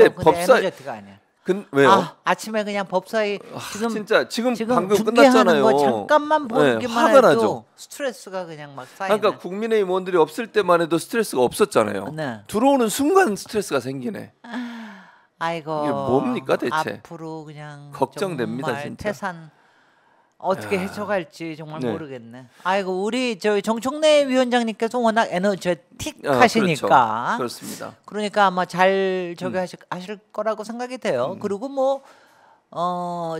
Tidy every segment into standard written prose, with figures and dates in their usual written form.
근데 법사 에너제틱가 아니야. 왜요? 아침에 그냥 법사위 지금 방금 중계하는 끝났잖아요. 거 잠깐만 보기만 화가 해도 나죠. 스트레스가 그냥 막 쌓이네. 그러니까 국민의힘 의원들이 없을 때만 해도 스트레스가 없었잖아요. 네. 들어오는 순간 스트레스가 생기네. 아이고. 이게 뭡니까 대체? 앞으로 그냥 걱정됩니다 정말 진짜. 태산 어떻게 헤쳐갈지 정말 네. 모르겠네. 아이고 우리 저희 정청래 위원장님께서 워낙 에너제틱 하시니까 그렇죠. 그렇습니다. 그러니까 아마 잘 저기 하실 거라고 생각이 돼요. 그리고 뭐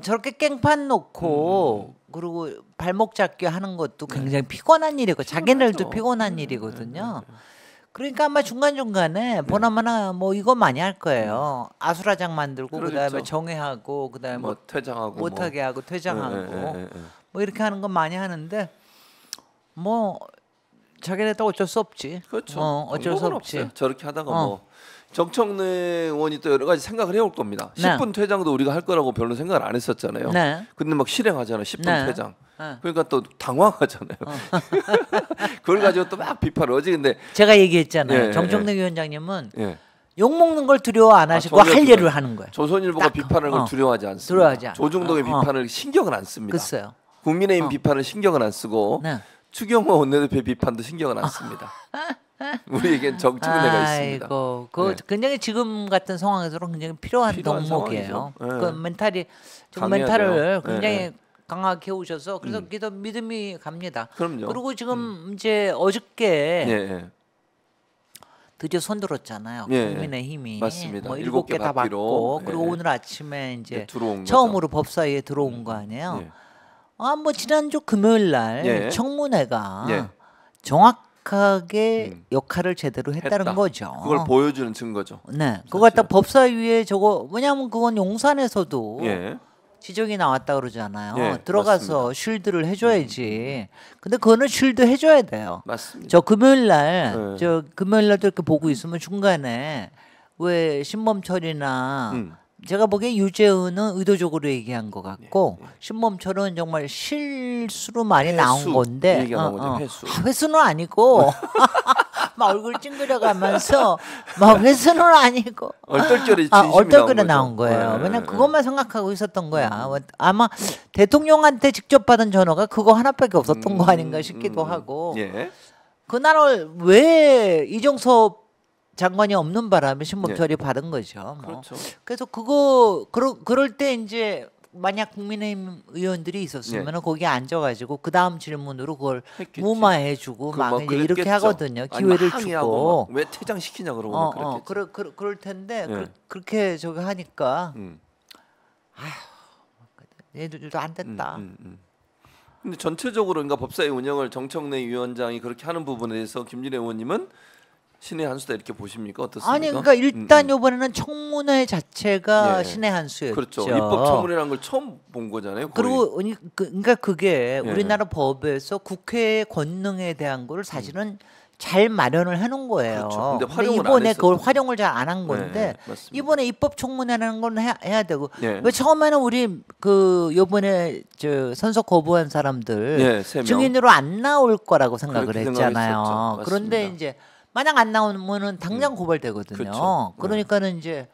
저렇게 깽판 놓고 그리고 발목 잡기 하는 것도 굉장히 피곤한 일이고 자기네들도 피곤한 일이거든요. 그러니까 아마 중간중간에 보나마나 뭐 이거 많이 할 거예요. 아수라장 만들고 그렇죠. 그다음에 정회하고 그다음에 뭐 퇴장하고 못하게 하고 퇴장하고 예. 뭐 이렇게 하는 거 많이 하는데 뭐 자기네도 어쩔 수 없지. 그렇죠. 어쩔 수 없지. 없어요. 저렇게 하다가 뭐 정청래 의원이 또 여러 가지 생각을 해올 겁니다. 네. 10분 퇴장도 우리가 할 거라고 별로 생각을 안 했었잖아요. 네. 근데 막 실행하잖아요. 10분 네. 퇴장. 네. 그러니까 또 당황하잖아요. 그걸 가지고 또 막 비판을 하지. 근데 제가 얘기했잖아요. 예, 정청래 위원장님은 예. 욕 먹는 걸 두려워 안 하시고 할 일을 하는 거예요. 조선일보가 딱, 비판을 걸 두려워하지 않습니다. 두려워하지 않아. 조중동의 비판을 신경을 안 씁니다. 글쎄요. 국민의힘 비판을 신경을 안 쓰고 네. 추경호 원내대표 비판도 신경을 안 씁니다. 우리에겐 정청래가 있습니다. 아이고, 그 굉장히 지금 같은 상황에서는 굉장히 필요한 덕목이에요. 상황이죠. 그 멘탈이 좀 강해야 멘탈을 돼요. 굉장히 강하게 키우셔서 그래서 기도 믿음이 갑니다. 그럼요. 그리고 지금 이제 어저께 예. 드디어 손들었잖아요. 예. 국민의힘이 맞습니다. 뭐 7개 7개 다 받기로. 받고 그리고 예. 오늘 아침에 이제 들어온 처음으로 법사위에 들어온 거 아니에요. 예. 뭐 지난주 금요일 날 예. 청문회가 예. 정확하게 역할을 제대로 했다는 했다. 거죠. 그걸 보여주는 증거죠. 네, 그거 갖다 법사위에 저거 왜냐하면 그건 용산에서도 예. 지적이 나왔다 그러잖아요. 예, 들어가서 쉴드를 해줘야지. 근데 그거는 쉴드 해줘야 돼요. 맞습니다. 저 금요일 날, 네. 저 금요일 날도 이렇게 보고 있으면 중간에 왜 신범철이나 제가 보기에 유재은은 의도적으로 얘기한 것 같고 신범철은 정말 실수로 많이 나온 건데 얘기가 나오죠. 회수. 회수는 아니고 막 얼굴 찡그려가면서 막 회수는 아니고 얼떨결에 얼떨결에 나온 거예요. 네. 왜냐면 그것만 생각하고 있었던 거야. 아마 대통령한테 직접 받은 전화가 그거 하나밖에 없었던 거 아닌가 싶기도 하고 예. 그날을 왜 이종섭 장관이 없는 바람에 신범철이 받은 거죠. 뭐. 그렇죠. 그래서 그럴 때 이제 만약 국민의힘 의원들이 있었으면 거기 앉아가지고 그 다음 질문으로 그걸 했겠지. 무마해주고 막 뭐 이제 이렇게 그랬겠죠. 하거든요. 아니, 기회를 항의하고 주고. 막 왜 퇴장시키냐 그러고 막 그랬겠죠. 그럴 텐데 예. 그렇게 저기 하니까 음. 얘들도 안 됐다. 근데 전체적으로 그러니까 법사위 운영을 정청래 위원장이 그렇게 하는 부분에 대해서 김진애 의원님은 신의 한 수다 이렇게 보십니까? 어떻습니까? 아니 그러니까 일단 이번에는 청문회 자체가 예. 신의 한 수였죠. 그렇죠. 입법 청문회라는 걸 처음 본 거잖아요. 거의. 그리고 그러니까 그게 예. 우리나라 법에서 국회의 권능에 대한 거를 사실은 잘 마련을 해놓은 거예요. 그렇죠. 근데 근데 활용을 안 이번에 했었죠. 그걸 활용을 잘 안 한 건데 맞습니다. 이번에 입법 청문회라는 건 해야 되고 예. 왜 처음에는 우리 그 이번에 저 선서 거부한 사람들 예, 3명. 증인으로 안 나올 거라고 생각을 그렇게 했잖아요. 생각했었죠. 그런데 맞습니다. 이제 만약 안 나오면은 당장 고발되거든요. 그렇죠. 그러니까는 이제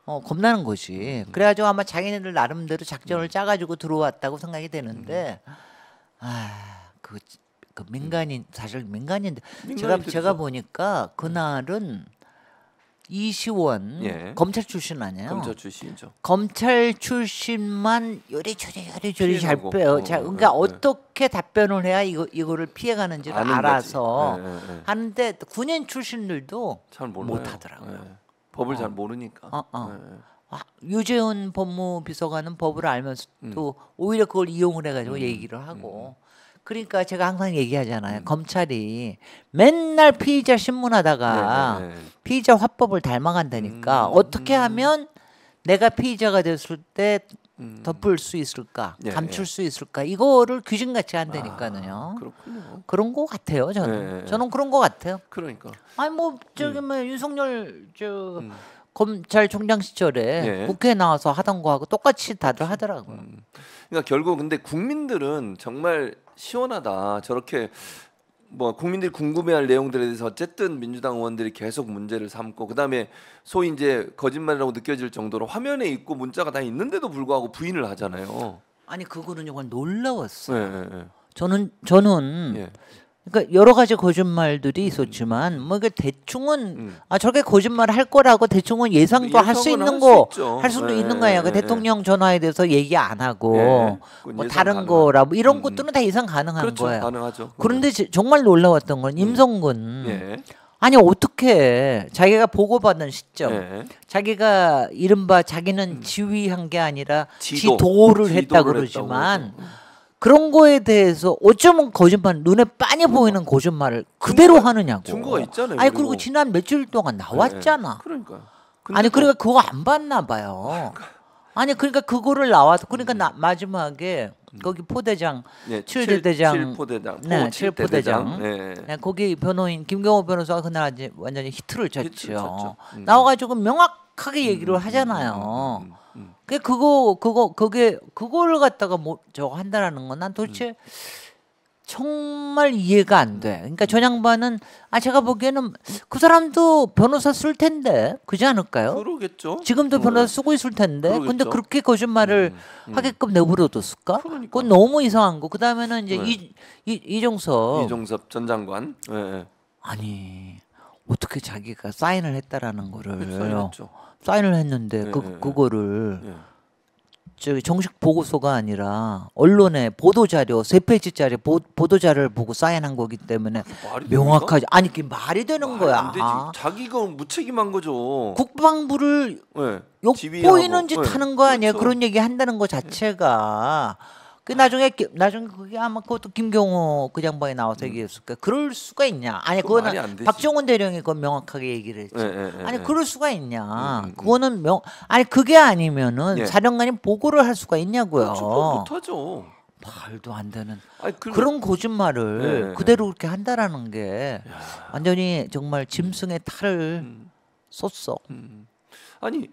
겁나는 거지. 그래가지고 아마 자기네들 나름대로 작전을 짜가지고 들어왔다고 생각이 되는데 그 민간인 사실 민간인데 제가 보니까 그날은 이시원 예. 검찰 출신 아니에요. 검찰 출신이죠. 검찰 출신만 요리조리 잘 피해가고. 빼요. 그러니까 네. 어떻게 답변을 해야 이거를 피해가는지를 아는 알아서 거지. 예. 하는데 군인 출신들도 잘 몰라요. 못하더라고요. 예. 법을 잘 모르니까. 예. 유재훈 법무비서관은 법을 알면서도 오히려 그걸 이용을 해가지고 얘기를 하고 그러니까 제가 항상 얘기하잖아요. 검찰이 맨날 피의자 신문하다가 피의자 화법을 닮아간다니까 어떻게 하면 내가 피의자가 됐을 때 덮을 수 있을까, 감출 수 있을까 이거를 귀신같이 한다니까요. 그렇군요. 그런 거 같아요. 저는 그런 거 같아요. 그러니까. 아니 뭐 저기 뭐 윤석열 검찰총장 시절에 국회에 나와서 하던 거하고 똑같이 다들 하더라고요. 그러니까 결국 근데 국민들은 정말 시원하다. 저렇게 뭐 국민들이 궁금해할 내용들에 대해서 어쨌든 민주당 의원들이 계속 문제를 삼고 그다음에 소위 이제 거짓말이라고 느껴질 정도로 화면에 있고 문자가 다 있는데도 불구하고 부인을 하잖아요. 아니 그거는 정말 놀라웠어요. 네. 저는 예. 그러니까 여러 가지 거짓말들이 있었지만 뭐 이게 대충은 저렇게 거짓말 할 거라고 대충은 예상도 할 수 예상은 있는 할 거 수 있죠. 할 수도 예, 있는 거예요. 그 예, 대통령 전화에 대해서 얘기 안 하고 예. 그건 뭐 예상 다른 가능한. 거라 뭐 이런 것들은 다 예상 가능한 그렇죠. 거예요. 가능하죠. 그런데 정말 놀라웠던 건 임성근 예. 아니 어떻게 자기가 보고받은 시점 예. 자기가 이른바 자기는 지휘한 게 아니라 지도를 지도를 했다 했다고 그러지만 그러죠. 그런 거에 대해서 어쩌면 거짓말 눈에 빤히 보이는 거짓말을 그대로 하느냐고. 증거가 있잖아요. 아니 그리고 지난 며칠 동안 나왔잖아. 그러니까. 아니 그러니까 그거 안 봤나 봐요. 아니 그러니까 그거를 나와서 그러니까 마지막에 거기 포대장 네, 7대대장 7포대장. 네, 7포대장. 네. 네, 거기 변호인 김경호 변호사가 그날 아주 완전히 히트를 쳤죠. 쳤죠. 나와가지고 명확하게 얘기를 하잖아요. 그거를 갖다가 뭐 저거 한다라는 건 난 도대체 정말 이해가 안 돼. 그러니까 저 양반은 제가 보기에는 그 사람도 변호사 쓸 텐데 그지 않을까요? 그러겠죠. 지금도 변호사 쓰고 있을 텐데 그러겠죠. 근데 그렇게 거짓말을 하게끔 내버려뒀을까? 그러니까. 그건 너무 이상한 거. 그다음에는 이제 네. 이종섭 전 장관. 예. 아니 어떻게 자기가 사인을 했다라는 거를 사인했죠. 사인을 했는데 예, 그거를 예. 저기 정식 보고서가 아니라 언론의 보도 자료 3페이지짜리 보도 자료를 보고 사인한 거기 때문에 말이 명확하지. 아니 그게 말이 되는 말이 거야. 안 되지. 자기가 무책임한 거죠. 국방부를 예. 지휘하고. 욕보이는 짓 예. 하는 거 아니에요? 그렇죠. 그런 얘기 한다는 거 자체가. 그 나중에 그게 아마 그것도 김경호 그 양반이 나와서 얘기했을까? 그럴 수가 있냐? 아니 그건 말이 안 그거는 되지. 박정훈 대령이 그건 명확하게 얘기를 했지. 예. 아니 그럴 수가 있냐? 그거는 아니 그게 아니면은 예. 사령관이 보고를 할 수가 있냐고요. 그렇죠. 그건 못하죠. 말도 안 되는 아니, 그런 거짓말을 예. 그대로 그렇게 한다라는 게 완전히 정말 짐승의 탈을 쏟어. 아니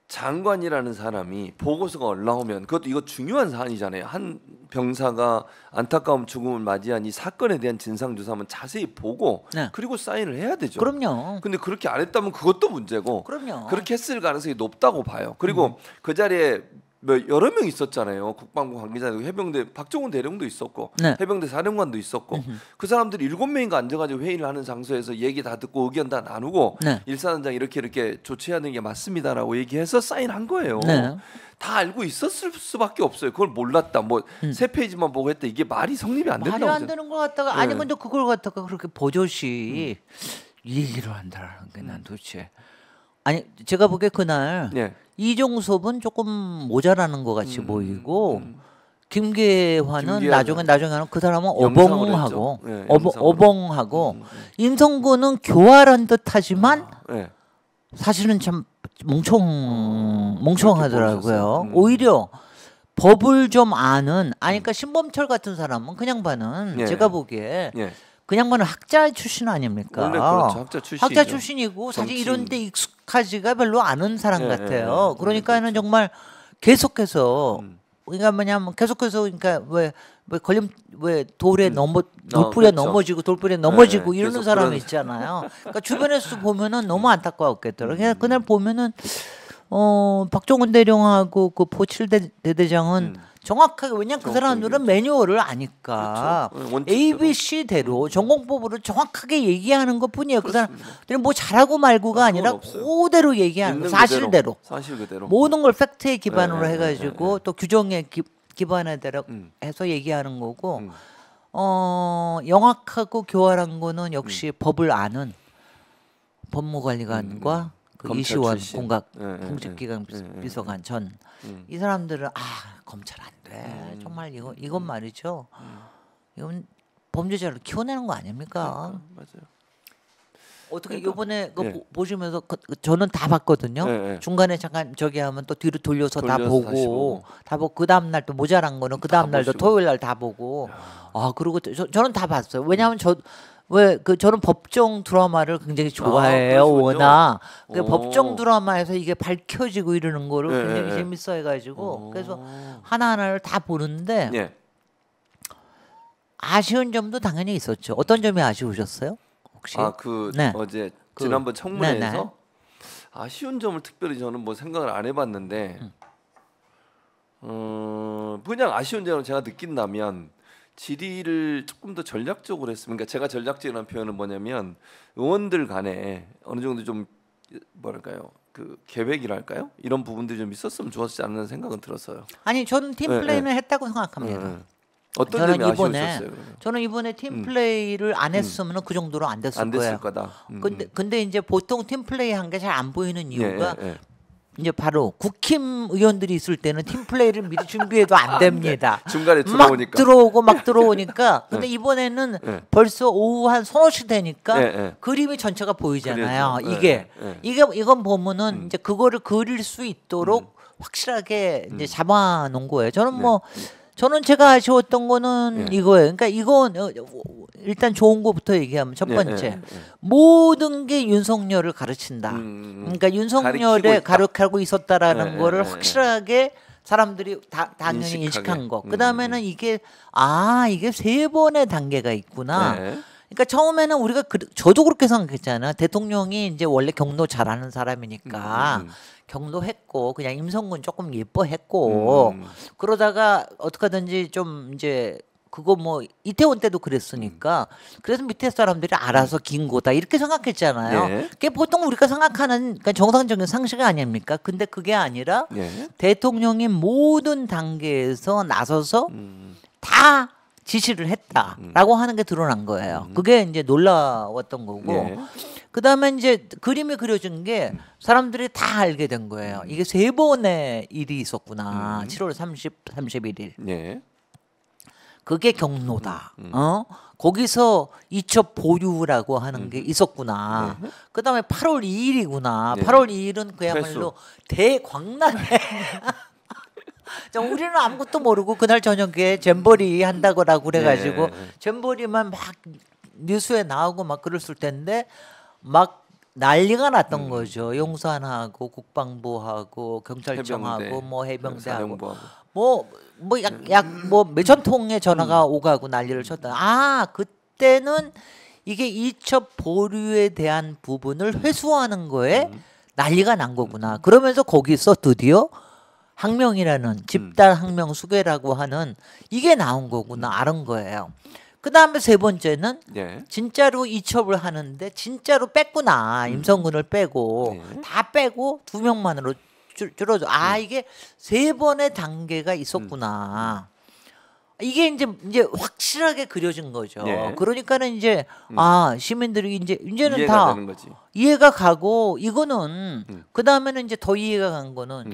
장관이라는 사람이 보고서가 올라오면 그것도 이거 중요한 사안이잖아요. 한 병사가 안타까운 죽음을 맞이한 이 사건에 대한 진상 조사하면 자세히 보고 네. 그리고 사인을 해야 되죠. 그럼요. 근데 그렇게 안 했다면 그것도 문제고. 그럼요. 그렇게 했을 가능성이 높다고 봐요. 그리고 그 자리에 뭐 여러 명 있었잖아요. 국방부 관계자들, 해병대 박정훈 대령도 있었고, 네. 해병대 사령관도 있었고, 그 사람들이 7명인가 앉아가지고 회의를 하는 장소에서 얘기 다 듣고 의견 다 나누고, 네. 일사단장 이렇게 조치해야 되는 게 맞습니다라고 얘기해서 사인한 거예요. 네. 다 알고 있었을 수밖에 없어요. 그걸 몰랐다. 뭐 3페이지만 보고 했다. 이게 말이 성립이 안 된다고. 말이 안 되는 걸 갖다가 아니 네. 근데 그걸 갖다가 그렇게 버젓이 얘기를 한다라는 게 난 도대체 아니 제가 보기에 그날 예. 이종섭은 조금 모자라는 것 같이 보이고 김계환은 김계환은 나중에는 그 사람은 영상을 어벙하고 했죠. 예, 영상으로. 어벙하고 임성근은 교활한 듯하지만 예. 사실은 참 멍청하더라고요. 보셨어요? 오히려 법을 좀 아는 그러니까 신범철 같은 사람은 그냥 봐는 예. 제가 보기에 예. 그냥 봐는 학자 출신 아닙니까? 원래 그렇죠. 학자 출신이죠. 학자 출신이고 사실 정치인. 이런 데 익숙하지가 별로 않은 사람 예, 같아요. 예. 그러니까는 정말 계속해서 그러니까 뭐냐면 계속해서 그러니까 왜 돌에 돌불에 그렇죠. 넘어지고 돌불에 넘어지고 이러는 계속 사람이 그런- 있잖아요. 그러니까 주변에서 보면은 너무 안타까웠겠더라고요. 그냥 그날 보면은 박정훈 대령하고 그 포7 대대장은 정확하게 왜냐면 그 사람들은 매뉴얼을 아니까 그렇죠. 원칙대로. ABC대로 전공법으로 정확하게 얘기하는 것뿐이에요. 그 사람들은 뭐 잘하고 말고가 아니라 없어요. 그대로 얘기하는 있는 사실대로 사실 그대로. 모든 걸 팩트에 기반으로 네, 해가지고 또 규정에 기반해서 해서 얘기하는 거고 영악하고 교활한 거는 역시 법을 아는 법무관리관과 그 검찰 이시원 출신. 공각 예, 예, 공직기강 예, 비서관 전 이 사람들은 검찰 안 돼. 정말 이건 말이죠. 이건 범죄자를 키워내는 거 아닙니까? 맞아요. 어떻게 이번에 그 예. 보시면서 저는 다 봤거든요. 예, 예. 중간에 잠깐 저기 하면 또 뒤로 돌려서 다 돌려서 다시 보고 보고. 그 다음 날 또 모자란 거는 그 다음 날도 보시고. 토요일 날 다 보고 그리고 저는 다 봤어요. 왜냐하면 저는 법정 드라마를 굉장히 좋아해요. 그러시군요. 워낙 그 오. 법정 드라마에서 이게 밝혀지고 이러는 거를 예, 굉장히 예. 재밌어해가지고 오. 그래서 하나하나를 다 보는데 예. 아쉬운 점도 당연히 있었죠. 어떤 점이 아쉬우셨어요? 혹시? 네. 어제 지난번 청문회에서 네네. 아쉬운 점을 특별히 저는 뭐 생각을 안 해봤는데 그냥 아쉬운 점을 제가 느낀다면 질의를 조금 더 전략적으로 했으면, 그러니까 제가 전략적이라는 표현은 뭐냐면 의원들 간에 어느 정도 좀 뭐랄까요, 그 계획이랄까요, 이런 부분들이 좀 있었으면 좋았지 않는 생각은 들었어요. 아니 저는 팀플레이는 했다고 생각합니다. 어떤 저는 점이 이번에 아쉬우셨어요? 그러면? 저는 이번에 팀플레이를 안 했으면 그 정도로 안 됐을 안 됐을 거예요. 거다. 근데 이제 보통 팀플레이 한 게 잘 안 보이는 이유가 예. 이제 바로 국힘 의원들이 있을 때는 팀플레이를 미리 준비해도 안 됩니다. 중간에 들어오니까. 막 들어오니까. 근데 이번에는 벌써 오후 한 서너 시 되니까 그림이 전체가 보이잖아요. 그래야죠. 이건 보면은 이제 그거를 그릴 수 있도록 확실하게 이제 잡아놓은 거예요. 저는 제가 아쉬웠던 거는 이거예요. 그러니까 이건 일단 좋은 거부터 얘기하면 첫 번째 모든 게 윤석열을 가르친다. 그러니까 윤석열에 가르치고 있었다라는 거를 확실하게 사람들이 당연히 인식한 거. 그다음에는 이게 세 번의 단계가 있구나. 그러니까 처음에는 우리가 저도 그렇게 생각했잖아요. 대통령이 이제 원래 경로 잘하는 사람이니까 경로했고 그냥 임성근 조금 예뻐했고 그러다가 어떻게든지 좀 이제 그거 뭐 이태원 때도 그랬으니까 그래서 밑에 사람들이 알아서 긴 거다 이렇게 생각했잖아요. 그게 보통 우리가 생각하는 그러니까 정상적인 상식 아닙니까? 근데 그게 아니라 대통령이 모든 단계에서 나서서 다 지시를 했다라고 하는 게 드러난 거예요. 그게 이제 놀라웠던 거고. 그다음에 이제 그림이 그려진 게 사람들이 다 알게 된 거예요. 이게 세 번의 일이 있었구나. 7월 31일. 그게 경로다. 거기서 이첩 보류라고 하는 게 있었구나. 그다음에 8월 2일이구나. 8월 2일은 그야말로 대광란에 우리는 아무것도 모르고 그날 저녁에 잼버리 한다고라고 그래가지고 잼버리만 막 뉴스에 나오고 막 그랬을 텐데 막 난리가 났던 거죠. 용산하고 국방부하고 경찰청하고 해병대, 뭐 해병대하고 사령부하고. 뭐 몇천 통의 전화가 오가고 난리를 쳤다. 그때는 이게 이첩 보류에 대한 부분을 회수하는 거에 난리가 난 거구나. 그러면서 거기서 드디어 항명이라는 집단 항명 수괴라고 하는 이게 나온 거구나 알은 거예요. 그 다음에 세 번째는 진짜로 이첩을 하는데 진짜로 뺐구나. 임성근을 빼고 다 빼고 2명만으로 줄어져. 이게 세 번의 단계가 있었구나. 이게 이제 확실하게 그려진 거죠. 그러니까는 이제 시민들이 이제는 다 이해가 가고 이거는 그 다음에는 이제 더 이해가 간 거는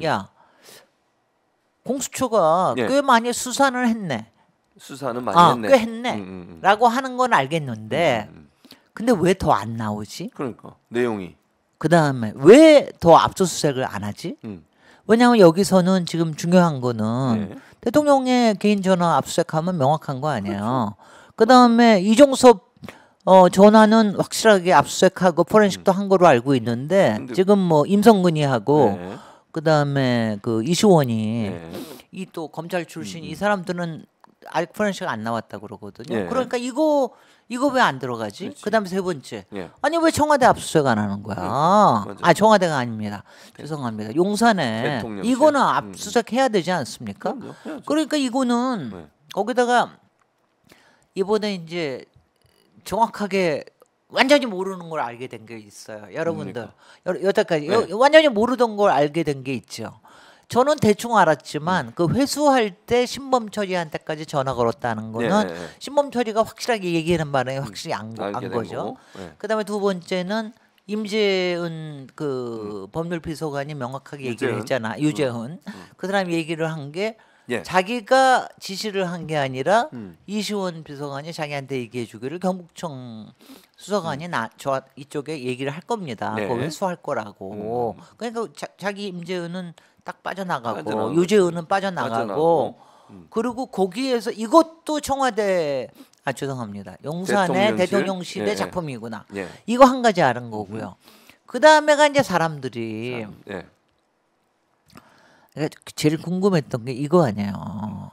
공수처가 꽤 많이 수사를 했네. 수사는 많이 했네. 꽤 했네. 라고 하는 건 알겠는데 근데 왜 더 안 나오지? 그러니까 내용이. 그 다음에 왜 더 압수수색을 안 하지? 왜냐하면 여기서는 지금 중요한 거는 대통령의 개인 전화 압수수색하면 명확한 거 아니에요. 그 다음에 이종섭 전화는 확실하게 압수수색하고 포렌식도 한 거로 알고 있는데 지금 뭐 임성근이 하고 그 다음에 그 이시원이 이 또 검찰 출신 이 사람들은 아직 포렌식 안 나왔다 그러거든요. 그러니까 이거 왜 안 들어가지? 그다음에 세 번째. 아니 왜 청와대 압수수색 안 하는 거야? 청와대가 아닙니다. 죄송합니다. 용산에 이거는 압수수색 해야 되지 않습니까? 그러니까 이거는 거기다가 이번에 이제 정확하게 완전히 모르는 걸 알게 된 게 있어요. 여러분들 여태까지 완전히 모르던 걸 알게 된 게 있죠. 저는 대충 알았지만 그 회수할 때 신범철이한테까지 전화 걸었다는 거는 신범철이가 확실하게 얘기하는 바람에 확실히 안 거죠. 그다음에 두 번째는 임재은 그 법률비서관이 명확하게 얘기를 했잖아. 유재훈. 그 사람이 얘기를 한 게 자기가 지시를 한 게 아니라 이시원 비서관이 자기한테 얘기해 주기를 경북청 수사관이 저 이쪽에 얘기를 할 겁니다. 그거 회수할 거라고. 그러니까 자기 임재은은 딱 빠져나가고 유재은은 빠져나가고 그리고 거기에서 이것도 청와대 죄송합니다. 용산의 대통령실의 작품이구나. 이거 한 가지 아는 거고요. 그 다음에가 이제 사람들이 제일 궁금했던 게 이거 아니에요.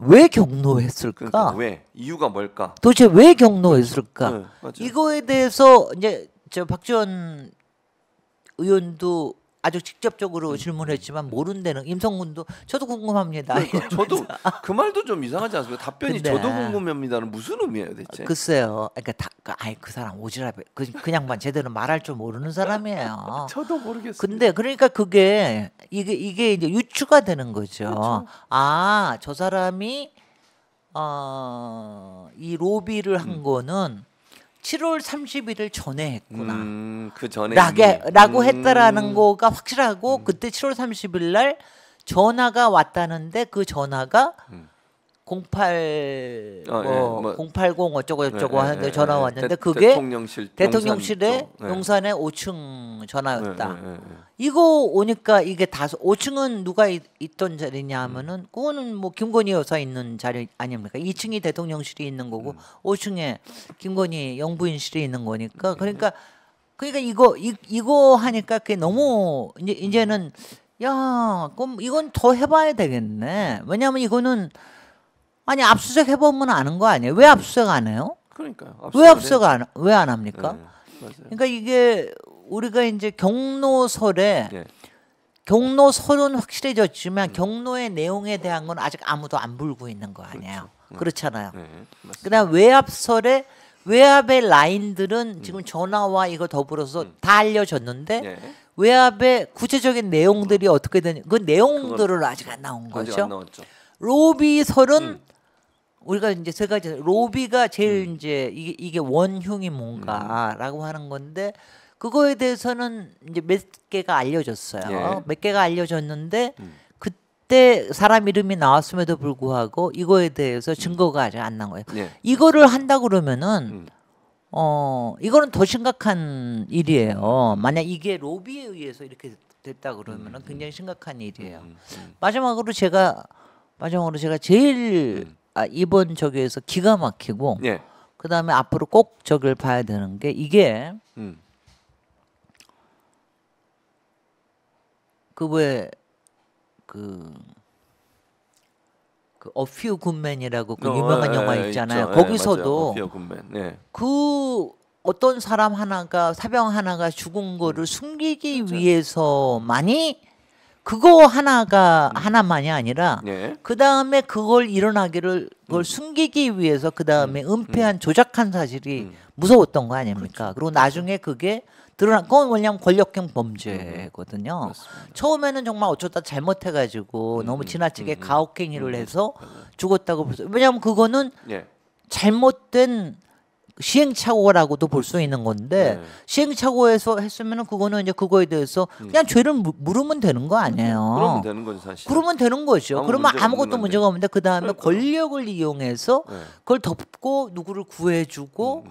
왜 경로했을까? 그러니까 왜 이유가 뭘까? 도대체 왜 경로했을까? 네, 맞아요. 이거에 대해서 이제 저 박지원 의원도 아주 직접적으로 질문했지만 모른다는 임성근도 저도 궁금합니다. 그러니까 저도 그 말도 좀 이상하지 않습니까? 답변이 근데 저도 궁금합니다는 무슨 의미예요, 대체? 글쎄요. 그러니까 아이 그 사람 오지랖에 그냥만 제대로 말할 줄 모르는 사람이에요. 저도 모르겠어요. 근데 그러니까 그게 이게 이제 유추가 되는 거죠. 그렇죠. 아, 저 사람이 이 로비를 한 거는 7월 30일을 전에 했구나. 그 전에 라고 했다라는 거가 확실하고 그때 7월 30일 날 전화가 왔다는데 그 전화가 08 080 어쩌고 저쩌고 하는데 전화 왔는데 그게 대통령실에 용산에 5층 전화였다. 이거 오니까 이게 5층은 누가 있던 자리냐 하면은 그거는 뭐 김건희 여사 있는 자리 아닙니까? 2층이 대통령실이 있는 거고 5층에 김건희 영부인실이 있는 거니까 그러니까 이거 하니까 그게 너무 이제는 야, 그럼 이건 더 해봐야 되겠네. 왜냐하면 이거는 아니 압수수색 해보면 아는 거 아니에요? 왜 압수수색 안 해요? 그러니까요. 왜 압수수색 왜 안 합니까? 맞아요. 그러니까 이게 우리가 이제 경로설은 확실해졌지만 경로의 내용에 대한 건 아직 아무도 안 불고 있는 거 아니에요? 그렇잖아요. 그다음 외압의 라인들은 지금 전화와 이거 더불어서 다 알려졌는데 외압의 구체적인 내용들이 어떻게 되냐 그 내용들을 아직 안 나온 거죠. 아직 안 나왔죠. 로비설은 우리가 이제 세 가지 로비가 제일 이제 이게 원흉이 뭔가라고 하는 건데 그거에 대해서는 이제 몇 개가 알려졌어요. 몇 개가 알려졌는데 그때 사람 이름이 나왔음에도 불구하고 이거에 대해서 증거가 아직 안 나온 거예요. 이거를 한다 그러면은 이거는 더 심각한 일이에요. 만약 이게 로비에 의해서 이렇게 됐다 그러면은 굉장히 심각한 일이에요. 마지막으로 제가 제일 이번 저기에서 기가 막히고 그 다음에 앞으로 꼭 저기를 봐야 되는 게 이게 그 어퓨 굿맨이라고 그 유명한 영화 있잖아요. 있죠. 거기서도 어퓨 굿맨. 그 어떤 사람 하나가 사병 하나가 죽은 거를 숨기기 위해서만이 그거 하나만이 아니라 그 다음에 그걸 일어나기를 그걸 숨기기 위해서 그 다음에 은폐한 조작한 사실이 무서웠던 거 아닙니까? 그리고 나중에 그게 드러난 건 뭐냐면 권력형 범죄거든요. 처음에는 정말 어쩌다 잘못해가지고 너무 지나치게 가혹행위를 해서 죽었다고 볼 수. 왜냐하면 그거는 잘못된 시행착오라고도 볼 수 있는 건데 시행착오에서 했으면은 그거는 이제 그거에 대해서 그냥 죄를 물으면 되는 거 아니에요. 그러면 되는 거죠 사실. 그러면 되는 거죠. 그러면 아무것도 문제가 없는데 그 다음에 권력을 이용해서 그걸 덮고 누구를 구해주고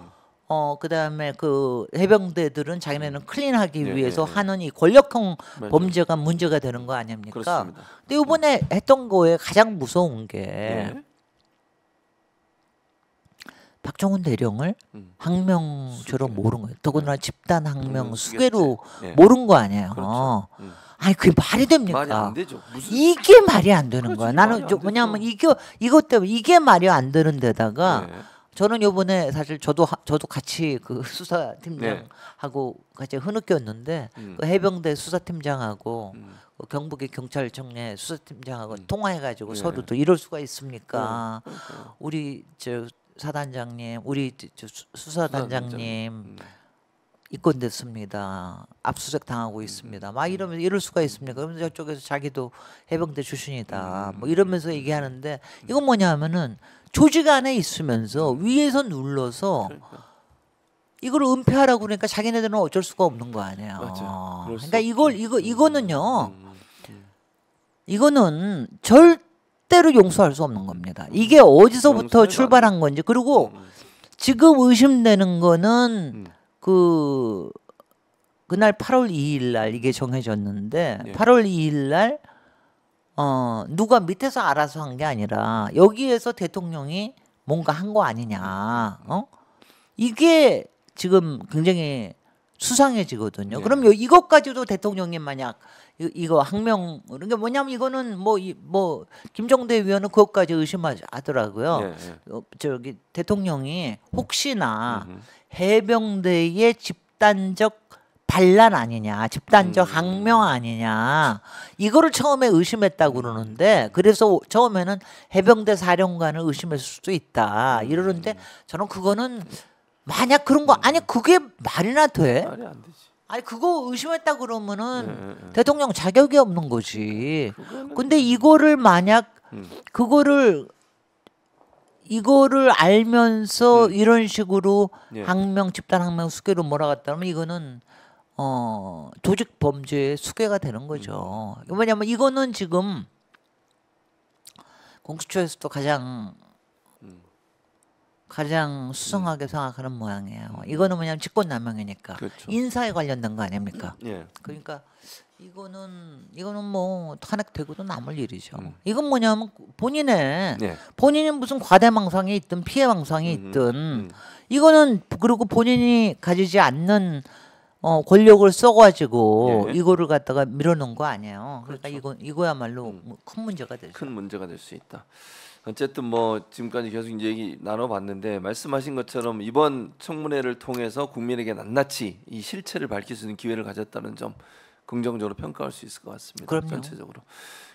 그 다음에 그 해병대들은 자기네는 클린하기 위해서 하는 이 권력형 범죄가 문제가 되는 거 아닙니까? 그렇습니다. 근데 이번에 했던 거에 가장 무서운 게 박정훈 대령을 항명처럼 모른 거예요. 더군다나 집단 항명 수괴로 모른 거 아니에요. 그렇죠. 아니 그게 말이 됩니까? 말이 안 되죠. 이게 말이 안 되는 거야. 그렇지, 나는 말이 안 왜냐하면 이것 때문에 이게 말이 안 되는 데다가 저는 요번에 사실 저도 같이 그 수사팀장하고 같이 흐느꼈는데 그 해병대 수사팀장하고 그 경북의 경찰청의 수사팀장하고 통화해가지고 서로도 이럴 수가 있습니까? 우리 저 사단장님, 우리 저 수사단장님 입건됐습니다. 압수수색 당하고 있습니다. 막 이러면서 이럴 수가 있습니까? 그러면서 저쪽에서 자기도 해병대 출신이다. 뭐 이러면서 얘기하는데 이건 뭐냐면은 조직 안에 있으면서 위에서 눌러서 이걸 은폐하라고 그러니까 자기네들은 어쩔 수가 없는 거 아니에요. 그러니까 이거는요. 이거는 절대로 용서할 수 없는 겁니다. 이게 어디서부터 출발한 건지 그리고 지금 의심되는 거는 그날 8월 2일 날 이게 정해졌는데 8월 2일 날 누가 밑에서 알아서 한 게 아니라 여기에서 대통령이 뭔가 한 거 아니냐. 이게 지금 굉장히 수상해지거든요. 네. 그럼 이것까지도 대통령님 만약 이거 항명 그러니까 뭐냐면 이거는 뭐 김정대 위원은 그것까지 의심하더라고요. 네, 네. 저기 대통령이 혹시나 음흠. 해병대의 집단적 반란 아니냐, 집단적 항명 아니냐 이거를 처음에 의심했다고 그러는데 그래서 처음에는 해병대 사령관을 의심했을 수도 있다 이러는데 저는 그거는 만약 그런 거 아니 그게 말이나 돼? 말이 안 되지. 아니 그거 의심했다 그러면은 네. 대통령 자격이 없는 거지. 그거는 근데 이거를 만약 그거를 이거를 알면서 이런 식으로 예. 항명 집단 항명 수괴로 몰아갔다면 이거는 조직 범죄의 수괴가 되는 거죠. 왜냐면 이거는 지금 공수처에서도 가장 수상하게 생각하는 모양이에요. 이거는 뭐냐면 직권남용이니까 그렇죠. 인사에 관련된 거 아닙니까? 예. 그러니까 이거는 뭐 탄핵되고도 남을 일이죠. 이건 뭐냐면 예. 본인이 무슨 과대망상이 있든 피해망상이 있든 이거는 그리고 본인이 가지지 않는 권력을 써가지고 예. 이거를 갖다가 밀어놓은 거 아니에요. 그러니까 그렇죠. 이거야말로 큰 문제가 되죠. 큰 문제가 될 수 있다. 어쨌든 뭐 지금까지 계속 이제 얘기 나눠봤는데 말씀하신 것처럼 이번 청문회를 통해서 국민에게 낱낱이 이 실체를 밝힐 수 있는 기회를 가졌다는 점 긍정적으로 평가할 수 있을 것 같습니다. 그럼요. 전체적으로.